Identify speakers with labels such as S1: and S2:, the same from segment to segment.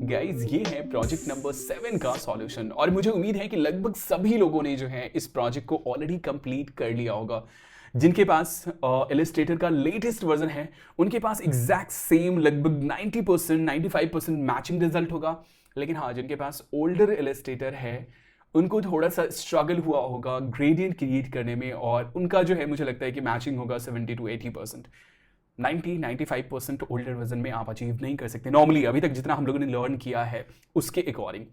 S1: Guys ये है project number 7 का सॉल्यूशन और मुझे उम्मीद है कि लगभग सभी लोगों ने जो है इस प्रोजेक्ट को ऑलरेडी कंप्लीट कर लिया होगा। जिनके पास इलस्ट्रेटर का लेटेस्ट वर्जन है उनके पास एग्जैक्ट सेम लगभग 90% 95% मैचिंग रिजल्ट होगा। लेकिन हाँ, जिनके पास ओल्डर इलस्ट्रेटर है उनको थोड़ा सा स्ट्रगल हुआ होगा ग्रेडियंट क्रिएट करने में, और उनका जो है मुझे लगता है कि मैचिंग होगा 70 to 80%। 90-95% ओल्डर वर्जन में आप अचीव नहीं कर सकते नॉर्मली, अभी तक जितना हम लोगों ने लर्न किया है उसके अकॉर्डिंग।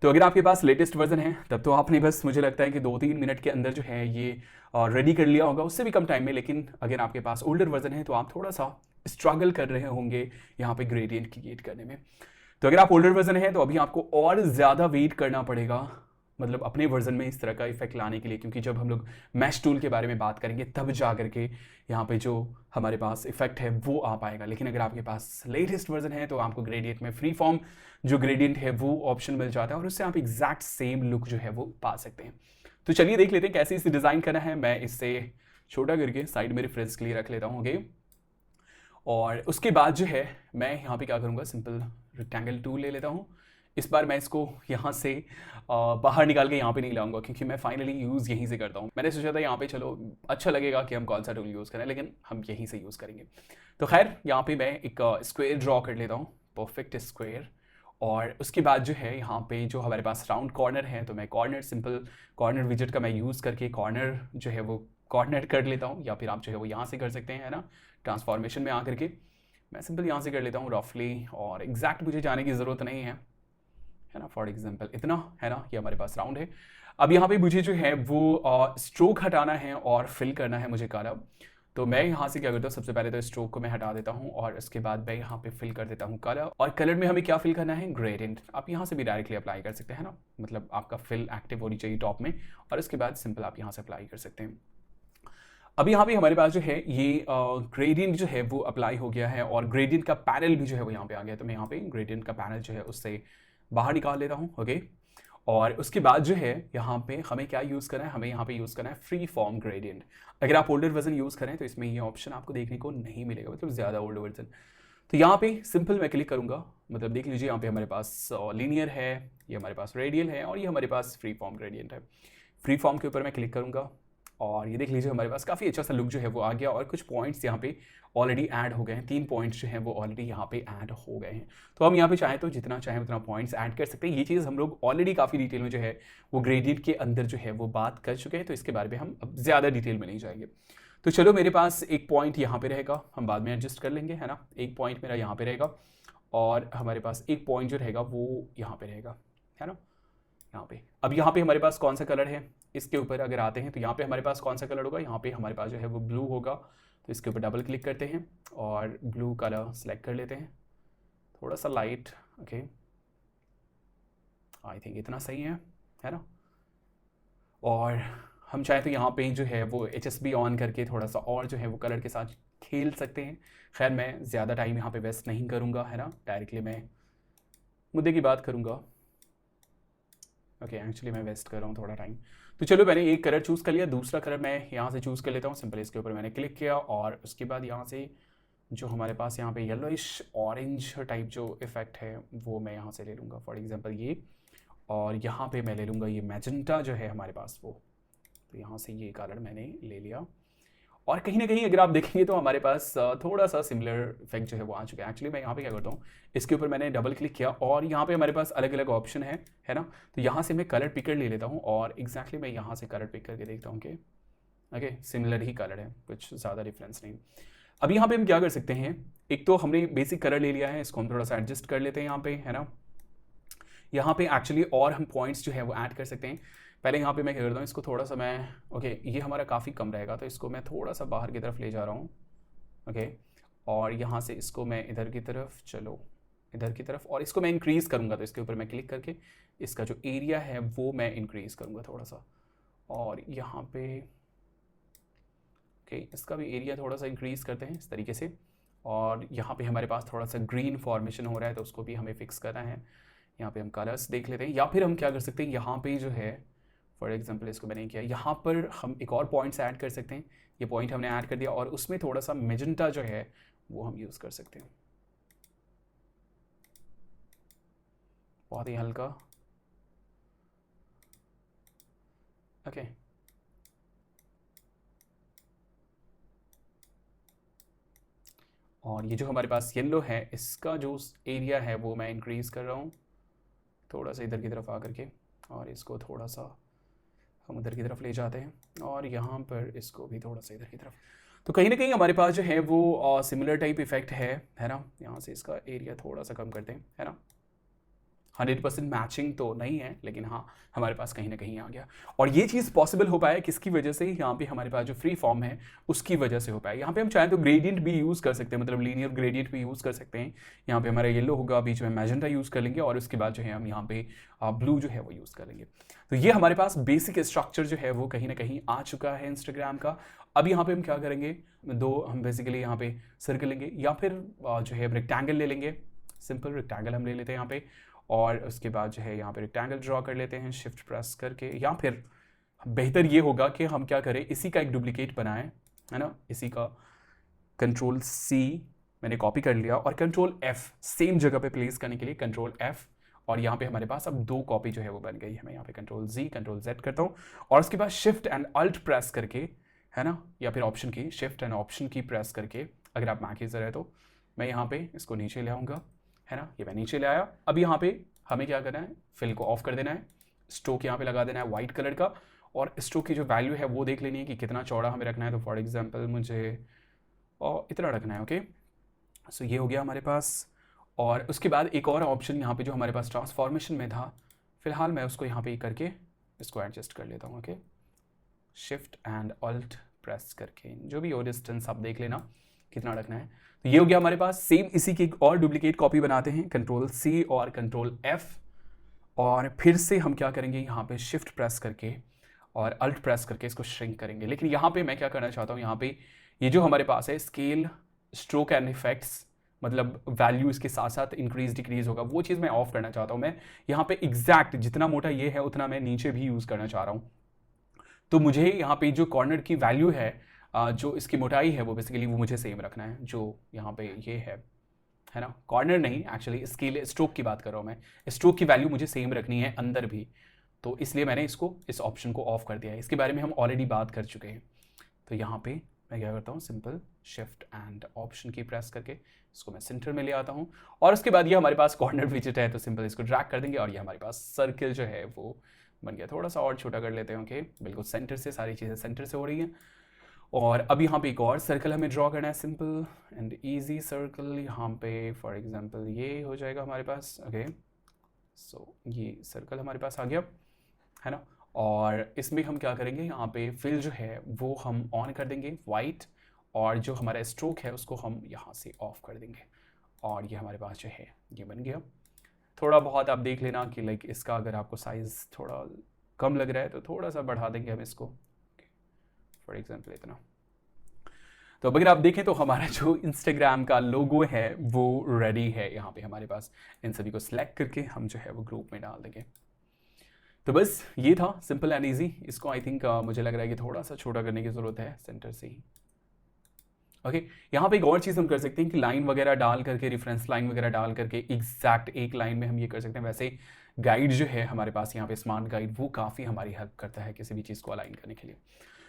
S1: तो अगर आपके पास लेटेस्ट वर्जन है तब तो आपने बस मुझे लगता है कि 2-3 मिनट के अंदर जो है ये रेडी कर लिया होगा, उससे भी कम टाइम में। लेकिन अगर आपके पास ओल्डर वर्जन है तो आप थोड़ा सा स्ट्रगल कर रहे होंगे यहाँ पे ग्रेडियंट क्रिएट करने में। तो अगर आप ओल्डर वर्जन है तो अभी आपको और ज़्यादा वेट करना पड़ेगा, मतलब अपने वर्जन में इस तरह का इफेक्ट लाने के लिए, क्योंकि जब हम लोग मैश टूल के बारे में बात करेंगे तब जा करके यहाँ पे जो हमारे पास इफेक्ट है वो आ पाएगा। लेकिन अगर आपके पास लेटेस्ट वर्जन है तो आपको ग्रेडियंट में फ्री फॉर्म जो ग्रेडियंट है वो ऑप्शन मिल जाता है और उससे आप एग्जैक्ट सेम लुक जो है वो पा सकते हैं। तो चलिए देख लेते हैं कैसे इसे डिज़ाइन करना है। मैं इससे छोटा करके साइड में रेफरेंस के लिए रख लेता हूँ, ओके। और उसके बाद जो है मैं यहाँ पे क्या करूँगा, सिंपल रेक्टेंगल टूल ले लेता हूँ। इस बार मैं इसको यहाँ से बाहर निकाल के यहाँ पे नहीं लाऊंगा, क्योंकि मैं फाइनली यूज़ यहीं से करता हूँ। मैंने सोचा था यहाँ पे चलो अच्छा लगेगा कि हम कौन सा टूल यूज़ करें, लेकिन हम यहीं से यूज़ करेंगे। तो खैर यहाँ पे मैं एक स्क्वायर ड्रॉ कर लेता हूँ, परफेक्ट स्क्वायर। और उसके बाद जो है यहाँ पे जो हमारे पास राउंड कॉर्नर है तो मैं कॉर्नर सिंपल कॉर्नर विजेट का मैं यूज़ करके कॉर्नर जो है वो कॉर्नर कर लेता हूँ, या फिर आप जो है वो यहाँ से कर सकते हैं, है ना। ट्रांसफॉर्मेशन में आकर के मैं सिंपल यहाँ से कर लेता हूँ रफली, और एग्जैक्ट मुझे जाने की ज़रूरत नहीं है ना। फॉर एग्जांपल इतना, है ना, ये हमारे पास राउंड है। अब यहाँ पे मुझे जो है वो स्ट्रोक हटाना है और फिल करना है मुझे कलर। तो मैं यहाँ से क्या करता हूँ, सबसे पहले तो स्ट्रोक को मैं हटा देता हूँ और उसके बाद मैं यहाँ पे फिल कर देता हूँ कलर। और कलर में हमें क्या फिल करना है, ग्रेडियंट। आप यहाँ से भी डायरेक्टली अप्लाई कर सकते हैं ना, मतलब आपका फिल एक्टिव होनी चाहिए टॉप में, और उसके बाद सिंपल आप यहाँ से अप्लाई कर सकते हैं। अब यहाँ पे हमारे पास जो है ये ग्रेडियंट जो है वो अप्लाई हो गया है और ग्रेडियंट का पैनल भी जो है वो यहाँ पे आ गया। तो मैं यहाँ पे ग्रेडियंट का पैनल जो है उससे बाहर निकाल लेता हूँ, ओके। और उसके बाद जो है यहाँ पे हमें क्या यूज़ करना है, हमें यहाँ पे यूज़ करना है फ्री फॉर्म ग्रेडियंट। अगर आप ओल्डर वर्जन यूज़ करें तो इसमें ये ऑप्शन आपको देखने को नहीं मिलेगा, मतलब ज़्यादा ओल्डर वर्जन। तो यहाँ पे सिंपल मैं क्लिक करूँगा, मतलब देख लीजिए यहाँ पे हमारे पास लीनियर है, ये हमारे पास रेडियल है, और ये हमारे पास फ्री फॉर्म ग्रेडियंट है। फ्री फॉर्म के ऊपर मैं क्लिक करूँगा और ये देख लीजिए हमारे पास काफ़ी अच्छा सा लुक जो है वो आ गया, और कुछ पॉइंट्स यहाँ पे ऑलरेडी ऐड हो गए हैं। 3 पॉइंट्स जो हैं वो ऑलरेडी यहाँ पे ऐड हो गए हैं। तो हम यहाँ पे चाहें तो जितना चाहें उतना पॉइंट्स ऐड कर सकते हैं। ये चीज़ हम लोग ऑलरेडी काफ़ी डिटेल में जो है वो ग्रेडियंट के अंदर जो है वो बात कर चुके हैं, तो इसके बारे में हम अब ज़्यादा डिटेल में नहीं जाएंगे। तो चलो, मेरे पास एक पॉइंट यहाँ पे रहेगा, हम बाद में एडजस्ट कर लेंगे, है ना। एक पॉइंट मेरा यहाँ पे रहेगा और हमारे पास एक पॉइंट जो रहेगा वो यहाँ पे रहेगा, है ना, यहाँ पे। अब यहाँ पे हमारे पास कौन सा कलर है, इसके ऊपर अगर आते हैं तो यहाँ पे हमारे पास कौन सा कलर होगा, यहाँ पे हमारे पास जो है वो ब्लू होगा। तो इसके ऊपर डबल क्लिक करते हैं और ब्लू कलर सेलेक्ट कर लेते हैं, थोड़ा सा लाइट, ओके। आई थिंक इतना सही है ना। और हम चाहे तो यहाँ पे जो है वो HSB ऑन करके थोड़ा सा और जो है वो कलर के साथ खेल सकते हैं। खैर मैं ज़्यादा टाइम यहाँ पे वेस्ट नहीं करूँगा, है ना, डायरेक्टली मैं मुद्दे की बात करूँगा। ओके, एक्चुअली मैं वेस्ट कर रहा हूँ थोड़ा टाइम। तो चलो, मैंने एक कलर चूज़ कर लिया, दूसरा कलर मैं यहाँ से चूज़ कर लेता हूँ। सिंपल इसके ऊपर मैंने क्लिक किया और उसके बाद यहाँ से जो हमारे पास यहाँ पे येलोइश ऑरेंज टाइप जो इफेक्ट है वो मैं यहाँ से ले लूँगा, फॉर एग्जांपल ये। और यहाँ पे मैं ले लूँगा ये मैजेंटा जो है हमारे पास वो। तो यहाँ से ये कलर मैंने ले लिया, और कहीं ना कहीं अगर आप देखेंगे तो हमारे पास थोड़ा सा सिमिलर इफेक्ट जो है वो आ चुका है। एक्चुअली मैं यहाँ पे क्या करता हूँ, इसके ऊपर मैंने डबल क्लिक किया और यहाँ पे हमारे पास अलग अलग ऑप्शन है ना। तो यहाँ से मैं कलर पिकर ले लेता हूँ और एग्जैक्टली मैं यहाँ से कलर पिक करके देखता हूँ कि ओके सिमिलर ही कलर है, कुछ ज़्यादा डिफरेंस नहीं। अब यहाँ पे हम क्या कर सकते हैं, एक तो हमने बेसिक कलर ले लिया है, इसको हम थोड़ा सा एडजस्ट कर लेते हैं यहाँ पे, है ना। यहाँ पे एक्चुअली और हम पॉइंट्स जो है वो ऐड कर सकते हैं। पहले यहाँ पे मैं क्या करता हूँ, इसको थोड़ा सा मैं ओके, ये हमारा काफ़ी कम रहेगा तो इसको मैं थोड़ा सा बाहर की तरफ ले जा रहा हूँ, ओके। और यहाँ से इसको मैं इधर की तरफ, चलो इधर की तरफ, और इसको मैं इंक्रीज़ करूँगा। तो इसके ऊपर मैं क्लिक करके इसका जो एरिया है वो मैं इंक्रीज़ करूँगा थोड़ा सा, और यहाँ पे ओके इसका भी एरिया थोड़ा सा इंक्रीज़ करते हैं इस तरीके से। और यहाँ पे हमारे पास थोड़ा सा ग्रीन फॉर्मेशन हो रहा है तो उसको भी हमें फिक्स करना है। यहाँ पे हम कलर्स देख लेते हैं, या फिर हम क्या कर सकते हैं, यहाँ पे जो है फॉर एग्जांपल इसको मैंने किया, यहाँ पर हम एक और पॉइंट्स ऐड कर सकते हैं। ये पॉइंट हमने ऐड कर दिया और उसमें थोड़ा सा मेजेंटा जो है वो हम यूज़ कर सकते हैं। बहुत ही हल्का। ओके, और ये जो हमारे पास येलो है इसका जो एरिया है वो मैं इंक्रीज़ कर रहा हूँ थोड़ा सा इधर की तरफ आकर के, और इसको थोड़ा सा हम उधर की तरफ ले जाते हैं और यहाँ पर इसको भी थोड़ा सा इधर की तरफ। तो कहीं ना कहीं हमारे पास जो है वो सिमिलर टाइप इफेक्ट है ना। यहाँ से इसका एरिया थोड़ा सा कम करते हैं, है ना। 100% मैचिंग तो नहीं है, लेकिन हाँ हमारे पास कहीं ना कहीं आ गया। और ये चीज़ पॉसिबल हो पाया किसकी वजह से, यहाँ पे हमारे पास जो फ्री फॉर्म है उसकी वजह से हो पाया। यहाँ पे हम चाहें तो ग्रेडियंट भी यूज़ कर सकते हैं, मतलब लीनियर ग्रेडियंट भी यूज़ कर सकते हैं। यहाँ पे हमारा येलो होगा, बीच में मैजेंटा यूज़ कर लेंगे, और उसके बाद जो है हम यहाँ पे ब्लू जो है वो यूज़ कर लेंगे। तो ये हमारे पास बेसिक स्ट्रक्चर जो है वो कहीं ना कहीं आ चुका है इंस्टाग्राम का। अब यहाँ पे हम क्या करेंगे, हम बेसिकली यहाँ पे सर्कल लेंगे या फिर जो है रेक्टेंगल ले लेंगे। सिंपल रेक्टेंगल हम ले लेते हैं यहाँ पे, और उसके बाद जो है यहाँ पे रेक्टेंगल ड्रॉ कर लेते हैं शिफ्ट प्रेस करके। या फिर बेहतर ये होगा कि हम क्या करें, इसी का एक डुप्लीकेट बनाएं, है ना। इसी का कंट्रोल C मैंने कॉपी कर लिया, और कंट्रोल F सेम जगह पे प्लेस करने के लिए कंट्रोल F, और यहाँ पे हमारे पास अब 2 कॉपी जो है वो बन गई है। मैं यहाँ पे कंट्रोल Z कंट्रोल Z करता हूँ, और उसके बाद शिफ्ट एंड अल्ट प्रेस करके, है ना, या फिर ऑप्शन की शिफ्ट एंड ऑप्शन की प्रेस करके, अगर आप मैक यूज़र है तो मैं यहाँ पे इसको नीचे ले आऊँगा, है ना। ये मैं नीचे ले आया। अब यहाँ पे हमें क्या करना है, फिल को ऑफ कर देना है, स्ट्रोक यहाँ पे लगा देना है वाइट कलर का, और स्ट्रोक की जो वैल्यू है वो देख लेनी है कि कितना चौड़ा हमें रखना है। तो फॉर एग्जांपल मुझे इतना रखना है। ओके, सो ये हो गया हमारे पास। और उसके बाद एक और ऑप्शन यहाँ पे जो हमारे पास ट्रांसफॉर्मेशन में था, फिलहाल मैं उसको यहाँ पे करके इसको एडजस्ट कर लेता हूँ। Okay, shift and alt press करके जो भी हो डिस्टेंस आप देख लेना कितना रखना है। तो ये हो गया हमारे पास। सेम इसी की एक और डुप्लीकेट कॉपी बनाते हैं, कंट्रोल C और कंट्रोल F, और फिर से हम क्या करेंगे, यहाँ पे शिफ्ट प्रेस करके और अल्ट प्रेस करके इसको श्रिंक करेंगे। लेकिन यहाँ पे मैं क्या करना चाहता हूँ, यहाँ पे ये जो हमारे पास है स्केल स्ट्रोक एंड इफेक्ट्स, मतलब वैल्यू इसके साथ साथ इंक्रीज डिक्रीज होगा, वो चीज़ मैं ऑफ करना चाहता हूँ। मैं यहाँ पे एग्जैक्ट जितना मोटा ये है उतना मैं नीचे भी यूज़ करना चाह रहा हूँ। तो मुझे यहाँ पे जो कॉर्नर की वैल्यू है, जो इसकी मोटाई है वो बेसिकली वो मुझे सेम रखना है, जो यहाँ पे ये है ना। कॉर्नर नहीं, एक्चुअली स्केल स्ट्रोक की बात कर रहा हूँ मैं। स्ट्रोक की वैल्यू मुझे सेम रखनी है अंदर भी, तो इसलिए मैंने इसको इस ऑप्शन को ऑफ कर दिया है। इसके बारे में हम ऑलरेडी बात कर चुके हैं। तो यहाँ पे मैं क्या करता हूँ, सिंपल शिफ्ट एंड ऑप्शन की प्रेस करके इसको मैं सेंटर में ले आता हूँ, और उसके बाद ये हमारे पास कॉर्नर विजेट है, तो सिंपल इसको ड्रैग कर देंगे और ये हमारे पास सर्किल जो है वो बन गया। थोड़ा सा और छोटा कर लेते हैं। ओके, बिल्कुल सेंटर से सारी चीज़ें सेंटर से हो रही हैं। और अब यहाँ पे एक और सर्कल हमें ड्रॉ करना है, सिंपल एंड इजी सर्कल। यहाँ पे फॉर एग्जांपल ये हो जाएगा हमारे पास। ओके, सो ये सर्कल हमारे पास आ गया, है ना। और इसमें हम क्या करेंगे, यहाँ पे फिल जो है वो हम ऑन कर देंगे वाइट, और जो हमारा स्ट्रोक है उसको हम यहाँ से ऑफ कर देंगे, और ये हमारे पास जो है ये बन गया। थोड़ा बहुत आप देख लेना कि लाइक इसका अगर आपको साइज़ थोड़ा कम लग रहा है तो थोड़ा सा बढ़ा देंगे हम इसको, फॉर एग्जांपल इतना। तो अगर आप देखें तो हमारा जो इंस्टाग्राम का लोगो है वो रेडी है यहाँ पे हमारे पास। इन सभी को सिलेक्ट करके हम जो है वो ग्रुप में डाल देंगे। तो बस ये था, सिंपल एंड ईजी। इसको आई थिंक मुझे लग रहा है कि थोड़ा सा छोटा करने की ज़रूरत है सेंटर से ही। ओके, यहाँ पे एक और चीज़ हम कर सकते हैं कि लाइन वगैरह डाल करके, रेफरेंस लाइन वगैरह डाल करके एग्जैक्ट एक लाइन में हम ये कर सकते हैं। वैसे गाइड जो है हमारे पास यहाँ पे स्मार्ट गाइड, वो काफ़ी हमारी हेल्प करता है किसी भी चीज़ को अलाइन करने के लिए।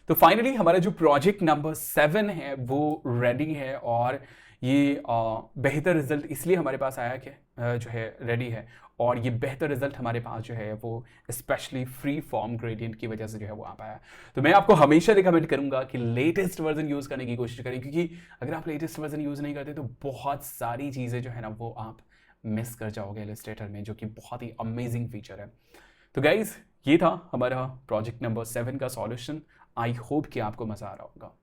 S1: तो फाइनली हमारा जो प्रोजेक्ट नंबर 7 है वो रेडी है, और ये बेहतर रिजल्ट इसलिए हमारे पास आया कि जो है रेडी है, और ये बेहतर रिजल्ट हमारे पास जो है वो स्पेशली फ्री फॉर्म ग्रेडियंट की वजह से जो है वो आ पाया। तो मैं आपको हमेशा रिकमेंड करूंगा कि लेटेस्ट वर्जन यूज़ करने की कोशिश करें, क्योंकि अगर आप लेटेस्ट वर्जन यूज़ नहीं करते तो बहुत सारी चीज़ें जो है ना वो आप मिस कर जाओगे इलस्ट्रेटर में, जो कि बहुत ही अमेजिंग फीचर है। तो गाइज ये था हमारा प्रोजेक्ट नंबर 7 का सॉल्यूशन। आई होप कि आपको मज़ा आ रहा होगा।